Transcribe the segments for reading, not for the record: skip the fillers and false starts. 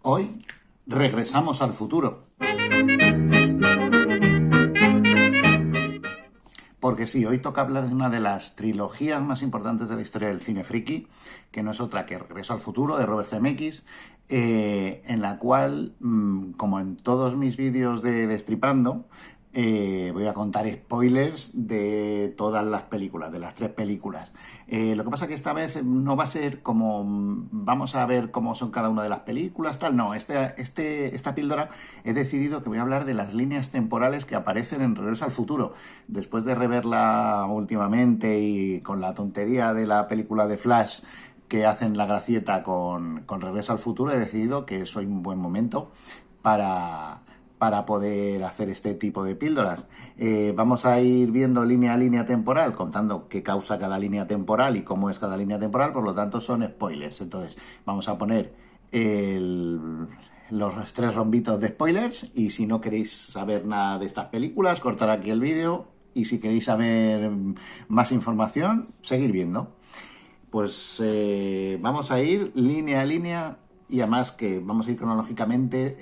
Hoy regresamos al futuro. Porque sí, hoy toca hablar de una de las trilogías más importantes de la historia del cine friki, que no es otra que Regreso al futuro, de Robert Zemeckis, en la cual, como en todos mis vídeos de Destripando, voy a contar spoilers de todas las películas, de las 3 películas. Lo que pasa que esta vez no va a ser como vamos a ver cómo son cada una de las películas, tal, no. Esta píldora he decidido que voy a hablar de las líneas temporales que aparecen en Regreso al futuro. Después de reverla últimamente y con la tontería de la película de Flash que hacen la gracieta con Regreso al futuro, he decidido que es hoy un buen momento para poder hacer este tipo de píldoras. Vamos a ir viendo línea a línea temporal, contando qué causa cada línea temporal y cómo es cada línea temporal, por lo tanto son spoilers. Entonces, vamos a poner los 3 rombitos de spoilers, y si no queréis saber nada de estas películas, cortar aquí el vídeo, y si queréis saber más información, seguir viendo. Pues vamos a ir línea a línea, y además que vamos a ir cronológicamente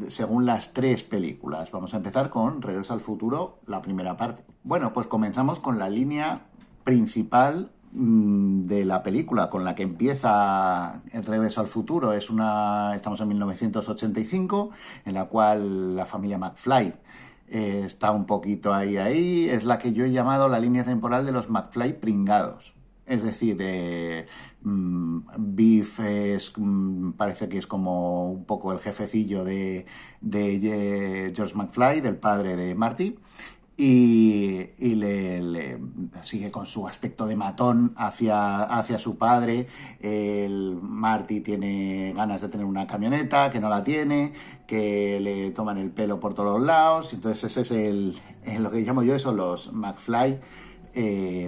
según las 3 películas. Vamos a empezar con Regreso al futuro, la primera parte. Bueno, pues comenzamos con la línea principal de la película, con la que empieza el Regreso al futuro. Estamos en 1985, en la cual la familia McFly está un poquito ahí. Es la que yo he llamado la línea temporal de los McFly pringados. Es decir, Biff parece que es como un poco el jefecillo de George McFly, del padre de Marty, y le sigue con su aspecto de matón hacia su padre. Marty tiene ganas de tener una camioneta, que no la tiene, que le toman el pelo por todos los lados. Entonces ese es lo que llamo yo eso, los McFly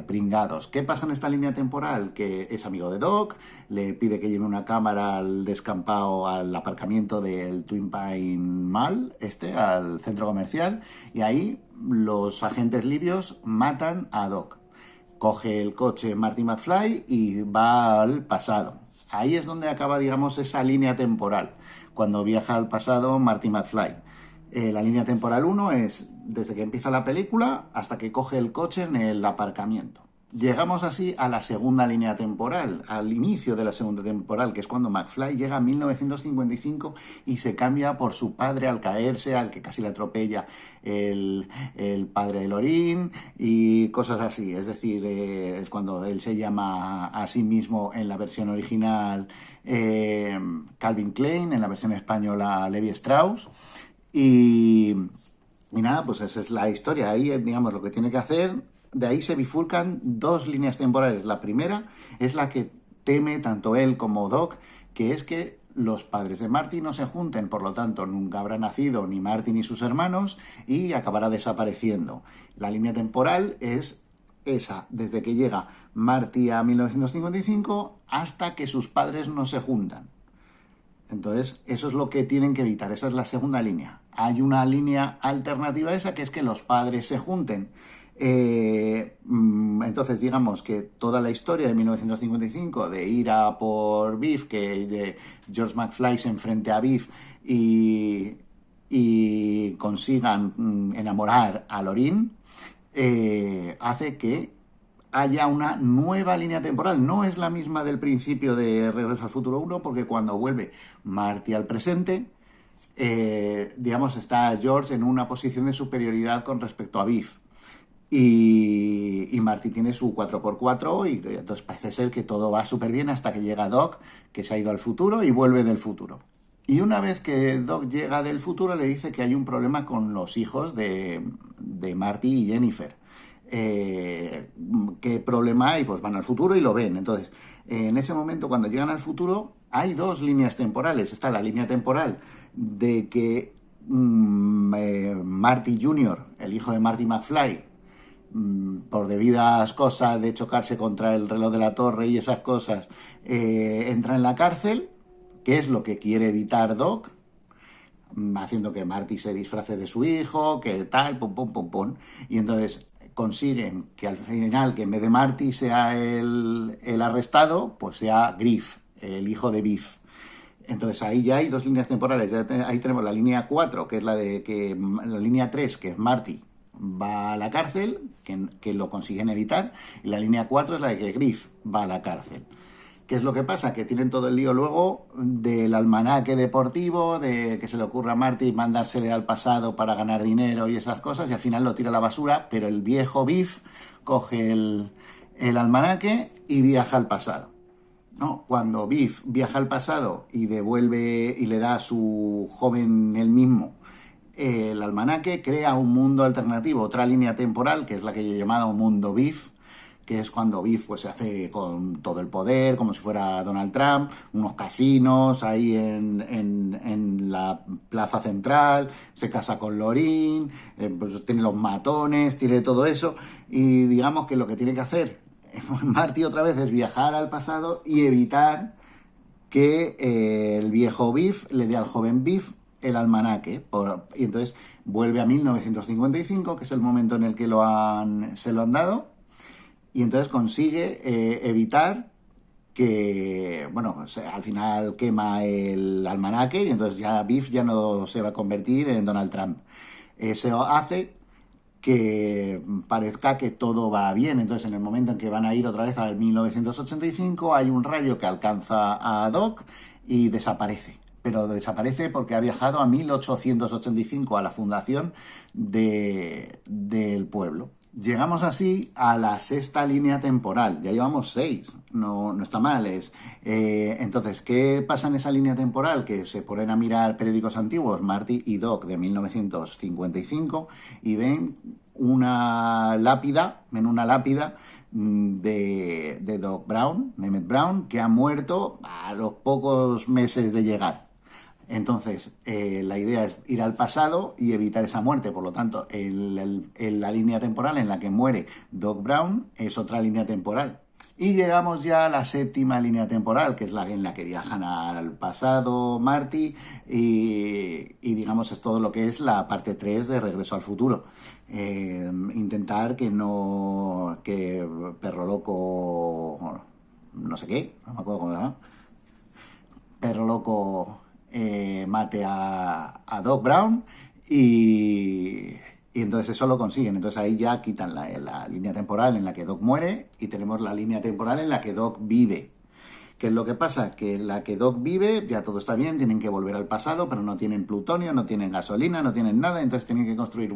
pringados. ¿Qué pasa en esta línea temporal? Que es amigo de Doc, le pide que lleve una cámara al descampado, al aparcamiento del Twin Pine Mall, al centro comercial, y ahí los agentes libios matan a Doc. Coge el coche Marty McFly y va al pasado. Ahí es donde acaba, digamos, esa línea temporal, cuando viaja al pasado Marty McFly. La línea temporal 1 es desde que empieza la película hasta que coge el coche en el aparcamiento. Llegamos así a la segunda línea temporal, al inicio de la segunda temporal, que es cuando McFly llega a 1955 y se cambia por su padre al caerse, al que casi le atropella el padre de Lorin y cosas así. Es decir, es cuando él se llama a sí mismo en la versión original Calvin Klein, en la versión española Levi Strauss. Y nada, pues esa es la historia. Ahí, digamos, lo que tiene que hacer. De ahí se bifurcan 2 líneas temporales. La primera es la que teme tanto él como Doc, que es que los padres de Marty no se junten, por lo tanto nunca habrá nacido ni Marty ni sus hermanos y acabará desapareciendo. La línea temporal es esa, desde que llega Marty a 1955 hasta que sus padres no se juntan. Entonces, eso es lo que tienen que evitar. Esa es la segunda línea. Hay una línea alternativa a esa, que es que los padres se junten. Entonces, digamos que toda la historia de 1955, de ir a por Biff, que de George McFly se enfrente a Biff y consigan enamorar a Lorin, hace que haya una nueva línea temporal. No es la misma del principio de Regreso al futuro 1, porque cuando vuelve Marty al presente, digamos, está George en una posición de superioridad con respecto a Biff. Y Marty tiene su 4x4 y entonces parece ser que todo va súper bien hasta que llega Doc, que se ha ido al futuro y vuelve del futuro. Y una vez que Doc llega del futuro, le dice que hay un problema con los hijos de Marty y Jennifer. ¿Qué problema hay? Pues van al futuro y lo ven. Entonces, en ese momento, cuando llegan al futuro, hay 2 líneas temporales. Está la línea temporal de que Marty Jr., el hijo de Marty McFly, por debidas cosas de chocarse contra el reloj de la torre y esas cosas, entra en la cárcel, que es lo que quiere evitar Doc, haciendo que Marty se disfrace de su hijo, que tal, pum, pum, pum, pum. Y entonces consiguen que al final, que en vez de Marty sea el arrestado, pues sea Griff, el hijo de Biff. Entonces ahí ya hay dos líneas temporales. Ahí tenemos la línea 4, que es la línea 3, que es Marty va a la cárcel, que lo consiguen evitar, y la línea 4 es la de que Griff va a la cárcel. ¿Qué es lo que pasa? Que tienen todo el lío luego del almanaque deportivo, de que se le ocurra a Marty mandársele al pasado para ganar dinero y esas cosas, y al final lo tira a la basura, pero el viejo Biff coge el almanaque y viaja al pasado. ¿No? Cuando Biff viaja al pasado y devuelve y le da a su joven él mismo el almanaque, crea un mundo alternativo, otra línea temporal, que es la que yo he llamado un mundo Biff, que es cuando Biff pues, se hace con todo el poder, como si fuera Donald Trump, unos casinos ahí en la plaza central, se casa con Lorin, pues, tiene los matones, tiene todo eso, y digamos que lo que tiene que hacer Marty otra vez es viajar al pasado y evitar que el viejo Biff le dé al joven Biff el almanaque. Y entonces vuelve a 1955, que es el momento en el que se lo han dado, y entonces consigue evitar que, bueno, al final quema el almanaque y entonces ya Biff ya no se va a convertir en Donald Trump. Eso hace que parezca que todo va bien. Entonces, en el momento en que van a ir otra vez al 1985, hay un rayo que alcanza a Doc y desaparece. Pero desaparece porque ha viajado a 1885, a la fundación del pueblo. Llegamos así a la sexta línea temporal. Ya llevamos 6, no está mal. Entonces, ¿qué pasa en esa línea temporal? Que se ponen a mirar periódicos antiguos, Marty y Doc, de 1955, y ven una lápida de Doc Brown, de Emmett Brown, que ha muerto a los pocos meses de llegar. Entonces, la idea es ir al pasado y evitar esa muerte. Por lo tanto, la línea temporal en la que muere Doc Brown es otra línea temporal. Y llegamos ya a la séptima línea temporal, que es la en la que viajan al pasado Marty y digamos es todo lo que es la parte 3 de Regreso al Futuro. Intentar que Perro Loco, no sé qué, no me acuerdo cómo se llama, Perro Loco mate a Doc Brown y entonces eso lo consiguen. Entonces ahí ya quitan la línea temporal en la que Doc muere y tenemos la línea temporal en la que Doc vive. ¿Qué es lo que pasa? Que en la que Doc vive ya todo está bien, tienen que volver al pasado, pero no tienen plutonio, no tienen gasolina, no tienen nada, entonces tienen que construir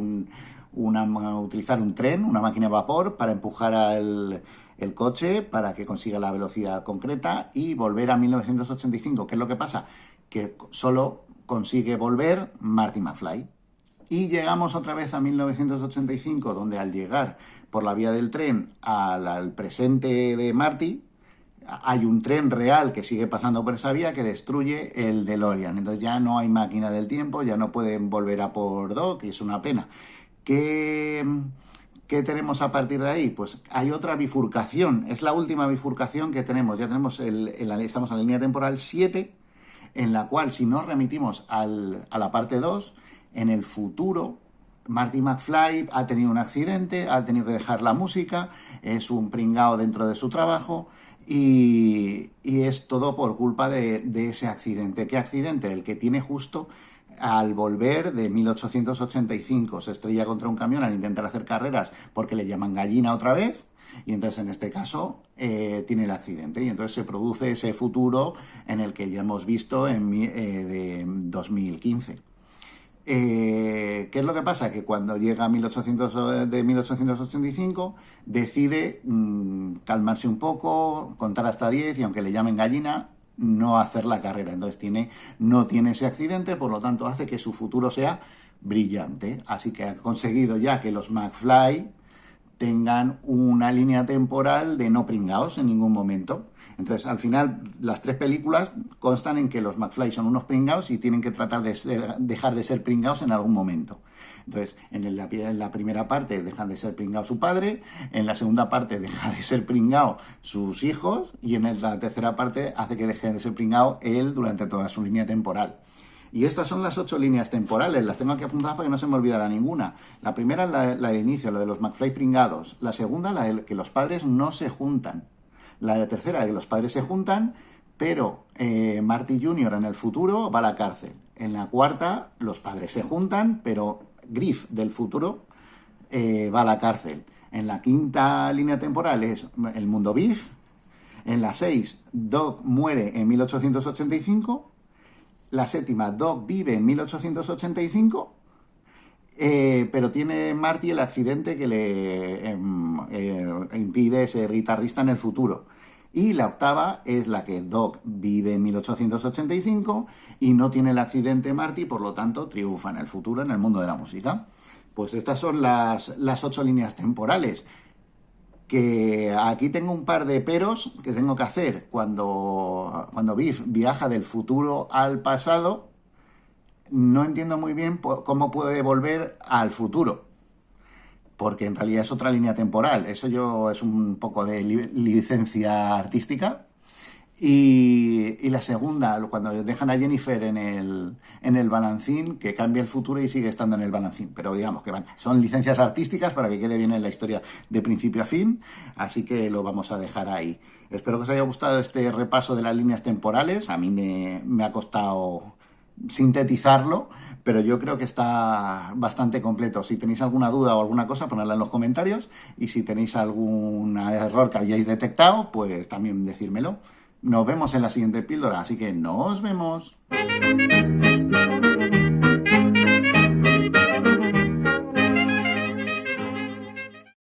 utilizar un tren, una máquina de vapor para empujar el coche para que consiga la velocidad concreta y volver a 1985. ¿Qué es lo que pasa? Que solo consigue volver Marty McFly. Y llegamos otra vez a 1985, donde al llegar por la vía del tren al presente de Marty, hay un tren real que sigue pasando por esa vía que destruye el DeLorean. Entonces ya no hay máquina del tiempo, ya no pueden volver a por Doc, y es una pena. ¿Qué tenemos a partir de ahí? Pues hay otra bifurcación, es la última bifurcación que tenemos. Ya tenemos estamos en la línea temporal 7, en la cual si nos remitimos a la parte 2, en el futuro Marty McFly ha tenido un accidente, ha tenido que dejar la música, es un pringao dentro de su trabajo y es todo por culpa de ese accidente. ¿Qué accidente? El que tiene justo al volver de 1885. Se estrella contra un camión al intentar hacer carreras porque le llaman gallina otra vez. Y entonces en este caso tiene el accidente y entonces se produce ese futuro en el que ya hemos visto de 2015. ¿Qué es lo que pasa? Que cuando llega a 1885 decide calmarse un poco, contar hasta 10 y aunque le llamen gallina, no hacer la carrera. Entonces no tiene ese accidente, por lo tanto hace que su futuro sea brillante. Así que ha conseguido ya que los McFly tengan una línea temporal de no pringaos en ningún momento. Entonces, al final, las 3 películas constan en que los McFly son unos pringaos y tienen que tratar de dejar de ser pringaos en algún momento. Entonces, en la primera parte dejan de ser pringaos su padre, en la segunda parte deja de ser pringao sus hijos y en la tercera parte hace que deje de ser pringao él durante toda su línea temporal. Y estas son las 8 líneas temporales, las tengo aquí apuntadas para que no se me olvidara ninguna. La primera es la de inicio, lo de los McFly pringados. La segunda, la de que los padres no se juntan. La tercera, que los padres se juntan, pero Marty Jr. en el futuro va a la cárcel. En la cuarta, los padres se juntan, pero Griff del futuro va a la cárcel. En la quinta línea temporal es el mundo Biff. En la 6, Doc muere en 1885. La séptima, Doc vive en 1885. Pero tiene Marty el accidente que le impide ser guitarrista en el futuro. Y la octava es la que Doc vive en 1885 y no tiene el accidente Marty, por lo tanto triunfa en el futuro en el mundo de la música. Pues estas son las 8 líneas temporales. Que aquí tengo un par de peros que tengo que hacer. Cuando Biff viaja del futuro al pasado, no entiendo muy bien cómo puede volver al futuro, porque en realidad es otra línea temporal. Eso es un poco de licencia artística. Y la segunda, cuando dejan a Jennifer en el balancín, que cambia el futuro y sigue estando en el balancín. Pero digamos que son licencias artísticas para que quede bien en la historia de principio a fin, así que lo vamos a dejar ahí. Espero que os haya gustado este repaso de las líneas temporales. A mí me ha costado sintetizarlo, pero yo creo que está bastante completo. Si tenéis alguna duda o alguna cosa, ponedla en los comentarios, y si tenéis algún error que hayáis detectado, pues también decírmelo. Nos vemos en la siguiente píldora, así que nos vemos.